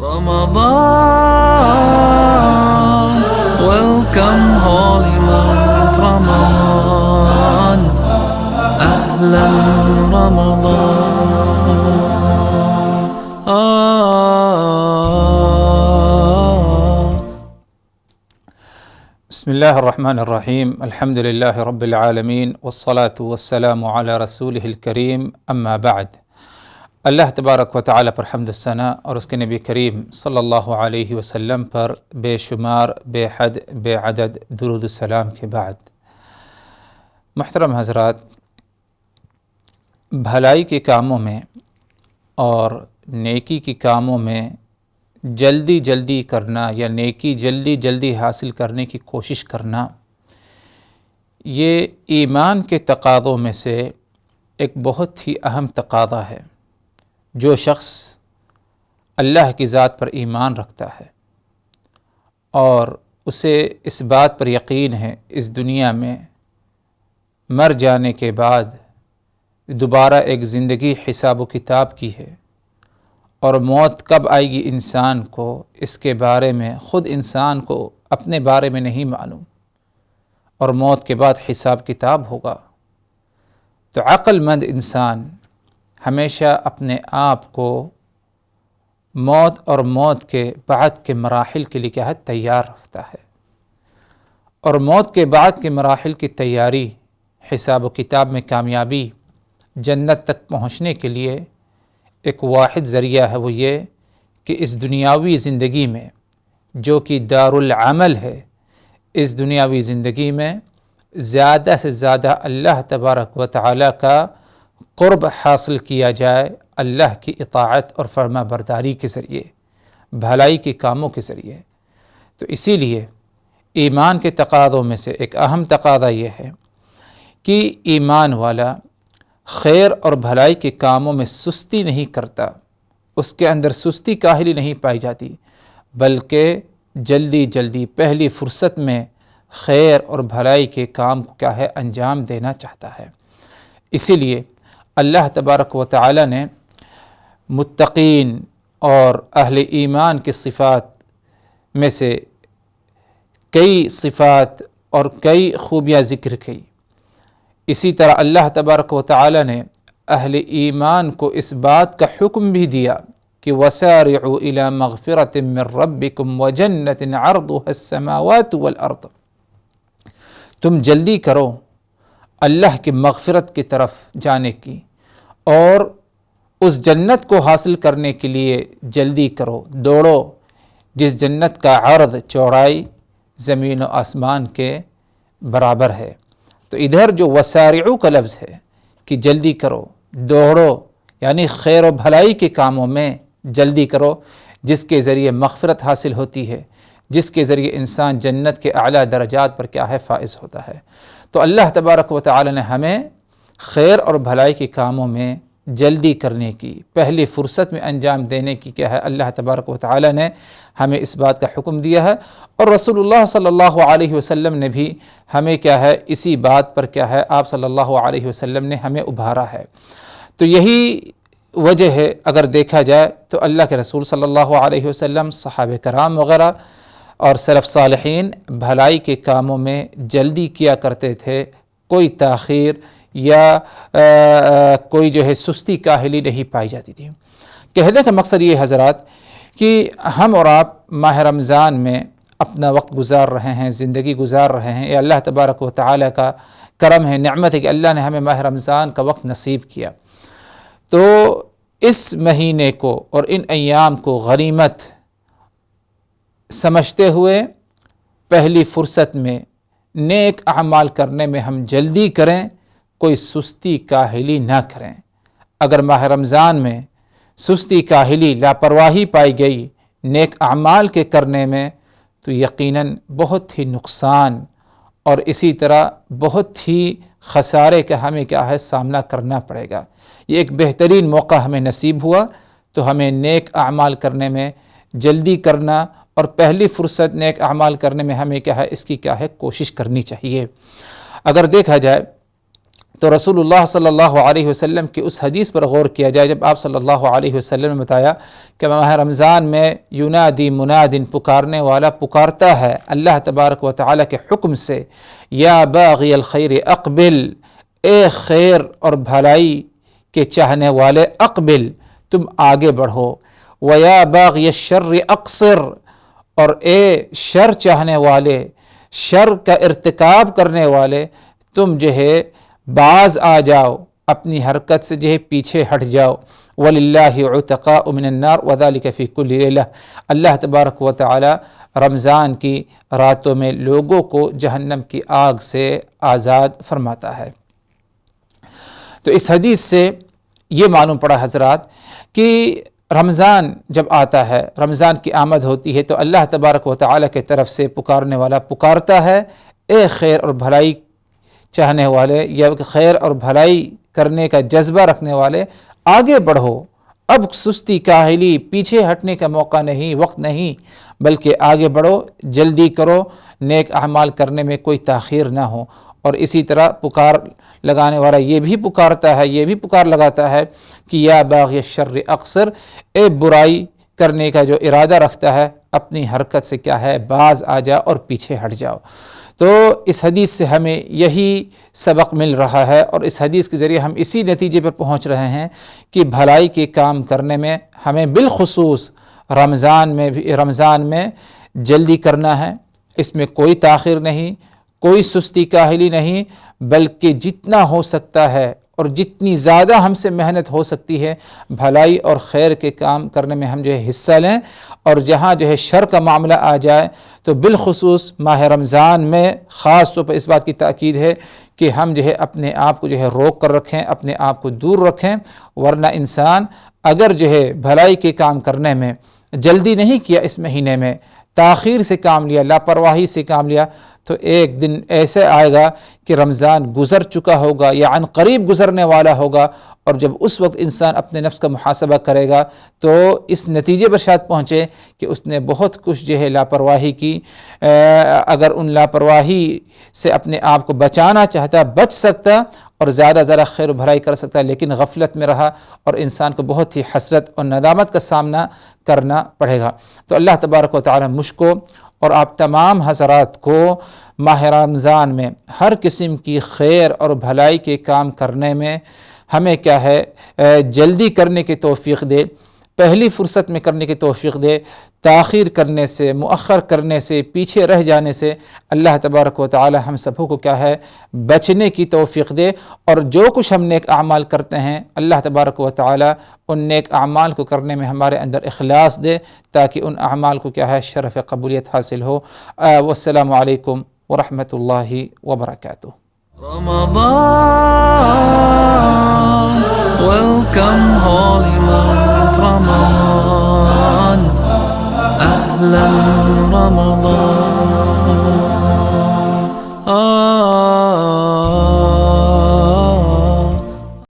Ramadan, welcome holy month Ramadan, Ahlan Ramadan. بسم الله الرحمن الرحيم. الحمد لله رب العالمين والصلاة والسلام على رسوله الكريم. اما بعد. اللہ تبارک و تعالی پر حمد ثنا اور اس کے نبی کریم صلی اللہ علیہ وسلم پر بے شمار بے حد بے عدد درود السلام کے بعد، محترم حضرات، بھلائی کے کاموں میں اور نیکی کے کاموں میں جلدی جلدی کرنا یا نیکی جلدی جلدی حاصل کرنے کی کوشش کرنا، یہ ایمان کے تقاضوں میں سے ایک بہت ہی اہم تقاضا ہے۔ جو شخص اللہ کی ذات پر ایمان رکھتا ہے اور اسے اس بات پر یقین ہے اس دنیا میں مر جانے کے بعد دوبارہ ایک زندگی حساب و کتاب کی ہے، اور موت کب آئے گی انسان کو، اس کے بارے میں خود انسان کو اپنے بارے میں نہیں معلوم، اور موت کے بعد حساب کتاب ہوگا، تو عقل مند انسان ہمیشہ اپنے آپ کو موت اور موت کے بعد کے مراحل کے لیے کیا ہے تیار رکھتا ہے، اور موت کے بعد کے مراحل کی تیاری، حساب و کتاب میں کامیابی، جنت تک پہنچنے کے لیے ایک واحد ذریعہ ہے، وہ یہ کہ اس دنیاوی زندگی میں جو کہ دارالعمل ہے، اس دنیاوی زندگی میں زیادہ سے زیادہ اللہ تبارک و تعالی کا قرب حاصل کیا جائے، اللہ کی اطاعت اور فرما برداری کے ذریعے، بھلائی کے کاموں کے ذریعے۔ تو اسی لیے ایمان کے تقاضوں میں سے ایک اہم تقاضا یہ ہے کہ ایمان والا خیر اور بھلائی کے کاموں میں سستی نہیں کرتا، اس کے اندر سستی کاہلی نہیں پائی جاتی، بلکہ جلدی جلدی پہلی فرصت میں خیر اور بھلائی کے کام کو کیا ہے انجام دینا چاہتا ہے۔ اسی لیے اللہ تبارک و تعالی نے متقین اور اہل ایمان کی صفات میں سے کئی صفات اور کئی خوبیاں ذکر کی۔ اسی طرح اللہ تبارک و تعالی نے اہل ایمان کو اس بات کا حکم بھی دیا کہ وَسَارِعُوا إِلَى مَغْفِرَةٍ مِّن رَبِّكُمْ وَجَنَّةٍ عَرْضُهَا السَّمَاوَاتُ وَالْأَرْضُ، تم جلدی کرو اللہ کی مغفرت کی طرف جانے کی، اور اس جنت کو حاصل کرنے کے لیے جلدی کرو، دوڑو، جس جنت کا عرض چوڑائی زمین و آسمان کے برابر ہے۔ تو ادھر جو وسارعو کا لفظ ہے کہ جلدی کرو، دوڑو، یعنی خیر و بھلائی کے کاموں میں جلدی کرو، جس کے ذریعے مغفرت حاصل ہوتی ہے، جس کے ذریعے انسان جنت کے اعلیٰ درجات پر کیا ہے فائز ہوتا ہے۔ تو اللہ تبارک و تعالی نے ہمیں خیر اور بھلائی کے کاموں میں جلدی کرنے کی، پہلی فرصت میں انجام دینے کی کیا ہے اللہ تبارک و تعالی نے ہمیں اس بات کا حکم دیا ہے، اور رسول اللہ صلی اللہ علیہ وسلم نے بھی ہمیں کیا ہے اسی بات پر کیا ہے آپ صلی اللہ علیہ وسلم نے ہمیں ابھارا ہے۔ تو یہی وجہ ہے، اگر دیکھا جائے تو اللہ کے رسول صلی اللہ علیہ وسلم، صحابہ کرام وغیرہ اور سلف صالحین بھلائی کے کاموں میں جلدی کیا کرتے تھے، کوئی تاخیر یا کوئی جو ہے سستی کاہلی نہیں پائی جاتی تھی۔ کہنے کا مقصد یہ حضرات کہ ہم اور آپ ماہ رمضان میں اپنا وقت گزار رہے ہیں، زندگی گزار رہے ہیں، یہ اللہ تبارک و تعالی کا کرم ہے، نعمت ہے کہ اللہ نے ہمیں ماہ رمضان کا وقت نصیب کیا۔ تو اس مہینے کو اور ان ایام کو غنیمت سمجھتے ہوئے پہلی فرصت میں نیک اعمال کرنے میں ہم جلدی کریں، کوئی سستی کاہلی نہ کریں۔ اگر ماہ رمضان میں سستی کاہلی لاپرواہی پائی گئی نیک اعمال کے کرنے میں، تو یقیناً بہت ہی نقصان اور اسی طرح بہت ہی خسارے کا ہمیں کیا ہے سامنا کرنا پڑے گا۔ یہ ایک بہترین موقع ہمیں نصیب ہوا، تو ہمیں نیک اعمال کرنے میں جلدی کرنا اور پہلی فرصت نیک اعمال کرنے میں ہمیں کیا ہے اس کی کیا ہے کوشش کرنی چاہیے۔ اگر دیکھا جائے تو رسول اللہ صلی اللہ علیہ وسلم کی اس حدیث پر غور کیا جائے جب آپ صلی اللہ علیہ وسلم نے بتایا کہ ماہ رمضان میں ینادی منادن پکارنے والا پکارتا ہے اللہ تبارک و تعالیٰ کے حکم سے، یا باغی الخیر اقبل، اے خیر اور بھلائی کے چاہنے والے اقبل، تم آگے بڑھو، ویا باغی الشر اقصر، اور اے شر چاہنے والے، شر کا ارتکاب کرنے والے، تم جو ہے باز آ جاؤ، اپنی حرکت سے جو ہے پیچھے ہٹ جاؤ۔ وَلِلَّهِ عُتَقَاءُ مِنَ النَّارِ وَذَلِكَ فِي كُلِّ لَيْلَةٍ، اللہ تبارک و تعالی رمضان کی راتوں میں لوگوں کو جہنم کی آگ سے آزاد فرماتا ہے۔ تو اس حدیث سے یہ معلوم پڑا حضرات کہ رمضان جب آتا ہے، رمضان کی آمد ہوتی ہے تو اللہ تبارک و تعالی کی طرف سے پکارنے والا پکارتا ہے، اے خیر اور بھلائی چاہنے والے یا خیر اور بھلائی کرنے کا جذبہ رکھنے والے، آگے بڑھو، اب سستی کاہلی پیچھے ہٹنے کا موقع نہیں، وقت نہیں، بلکہ آگے بڑھو، جلدی کرو، نیک اعمال کرنے میں کوئی تاخیر نہ ہو۔ اور اسی طرح پکار لگانے والا یہ بھی پکارتا ہے، یہ بھی پکار لگاتا ہے کہ یا باغی الشر اقصر، اے برائی کرنے کا جو ارادہ رکھتا ہے اپنی حرکت سے کیا ہے باز آ جاؤ اور پیچھے ہٹ جاؤ۔ تو اس حدیث سے ہمیں یہی سبق مل رہا ہے، اور اس حدیث کے ذریعے ہم اسی نتیجے پر پہنچ رہے ہیں کہ بھلائی کے کام کرنے میں ہمیں بالخصوص رمضان میں جلدی کرنا ہے، اس میں کوئی تاخیر نہیں، کوئی سستی کاہلی نہیں، بلکہ جتنا ہو سکتا ہے اور جتنی زیادہ ہم سے محنت ہو سکتی ہے بھلائی اور خیر کے کام کرنے میں ہم جو ہے حصہ لیں، اور جہاں جو ہے شر کا معاملہ آ جائے تو بالخصوص ماہ رمضان میں خاص طور پر اس بات کی تاکید ہے کہ ہم جو ہے اپنے آپ کو جو ہے روک کر رکھیں، اپنے آپ کو دور رکھیں، ورنہ انسان اگر جو ہے بھلائی کے کام کرنے میں جلدی نہیں کیا، اس مہینے میں تاخیر سے کام لیا، لاپرواہی سے کام لیا، تو ایک دن ایسے آئے گا کہ رمضان گزر چکا ہوگا یا عن قریب گزرنے والا ہوگا، اور جب اس وقت انسان اپنے نفس کا محاسبہ کرے گا تو اس نتیجے پر شاید پہنچے کہ اس نے بہت کچھ جو ہے لاپرواہی کی، اگر ان لاپرواہی سے اپنے آپ کو بچانا چاہتا بچ سکتا اور زیادہ خیر و بھلائی کر سکتا، لیکن غفلت میں رہا اور انسان کو بہت ہی حسرت اور ندامت کا سامنا کرنا پڑے گا۔ تو اللہ تبارک و تعالی مجھ کو اور آپ تمام حضرات کو ماہ رمضان میں ہر قسم کی خیر اور بھلائی کے کام کرنے میں ہمیں کیا ہے جلدی کرنے کی توفیق دے، پہلی فرصت میں کرنے کی توفیق دے، تاخیر کرنے سے، مؤخر کرنے سے، پیچھے رہ جانے سے اللہ تبارک و تعالی ہم سبوں کو کیا ہے بچنے کی توفیق دے، اور جو کچھ ہم نیک اعمال کرتے ہیں اللہ تبارک و تعالی ان نیک اعمال کو کرنے میں ہمارے اندر اخلاص دے، تاکہ ان اعمال کو کیا ہے شرف قبولیت حاصل ہو۔ والسلام علیکم ورحمۃ اللہ وبرکاتہ۔ Ramadan, welcome holy month Ramadan, Ahlan Ramadan.